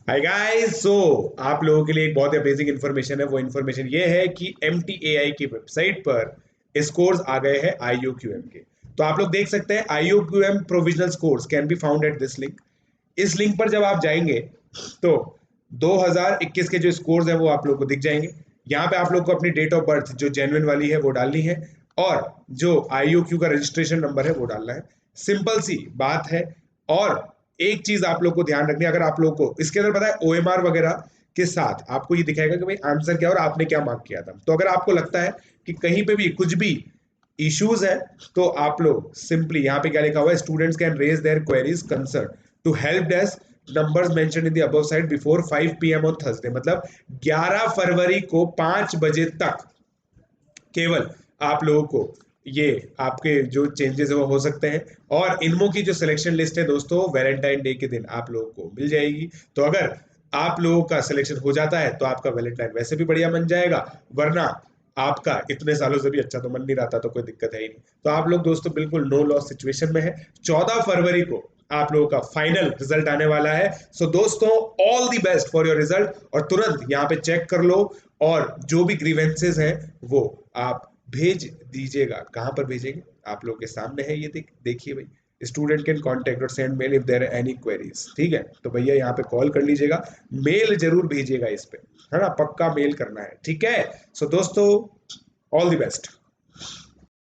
Hi guys, सो आप लोगों के लिए एक बहुत ही बेसिक इन्फॉर्मेशन है। वो इन्फॉर्मेशन ये है कि MTAI की वेबसाइट पर स्कोर्स आ गए हैं IOQM के। तो आप लोग देख सकते हैं IOQM provisional scores can be found at this link. इस लिंक पर जब आप जाएंगे तो 2021 के जो स्कोर्स हैं वो आप लोग को दिख जाएंगे। यहाँ पे आप लोग को अपनी डेट ऑफ बर्थ जो जेन्युइन वाली है वो डालनी है और जो IOQ का रजिस्ट्रेशन नंबर है वो डालना है। सिंपल सी बात है। और एक चीज आप लोग को ध्यान रखनी है, अगर आप लोग को इसके अंदर पता है OMR वगैरह के साथ आपको ये दिखाएगा कि भाई आंसर क्या और आपने क्या मार्क किया था। तो अगर आपको लगता है कि कहीं पे भी कुछ भी इश्यूज है तो आप लोग सिंपली यहाँ पे क्या लिखा हुआ है, students can raise their queries concern to help desk numbers mention in the above side before 5 PM on Thursday. मतलब 11 फरवरी को 5 बजे तक केवल आप लोगों को ये आपके जो चेंजेस है वो हो सकते हैं। और इनमो की जो सिलेक्शन लिस्ट है दोस्तों, वैलेंटाइन डे के दिन आप लोगों को मिल जाएगी। तो अगर आप लोगों का सिलेक्शन हो जाता है तो आपका वैलेंटाइन वैसे भी बढ़िया बन जाएगा, वरना आपका इतने सालों से भी अच्छा तो मन नहीं रहा था, तो कोई दिक्कत है ही नहीं। तो आप लोग दोस्तों बिल्कुल नो लॉस सिचुएशन में है। 14 फरवरी को आप लोगों का फाइनल रिजल्ट आने वाला है। सो दोस्तों, all the best for your result. और तुरंत यहाँ पे चेक कर लो और जो भी ग्रीवेंसेस हैं वो आप भेज दीजिएगा। कहां पर भेजेंगे आप लोगों के सामने है, ये देखिए भाई, स्टूडेंट कैन कॉन्टेक्ट और send mail if there any queries. ठीक है, तो भैया यहाँ पे कॉल कर लीजिएगा, मेल जरूर भेजिएगा इस पे, है ना, पक्का मेल करना है। ठीक है, सो दोस्तों, ऑल द बेस्ट।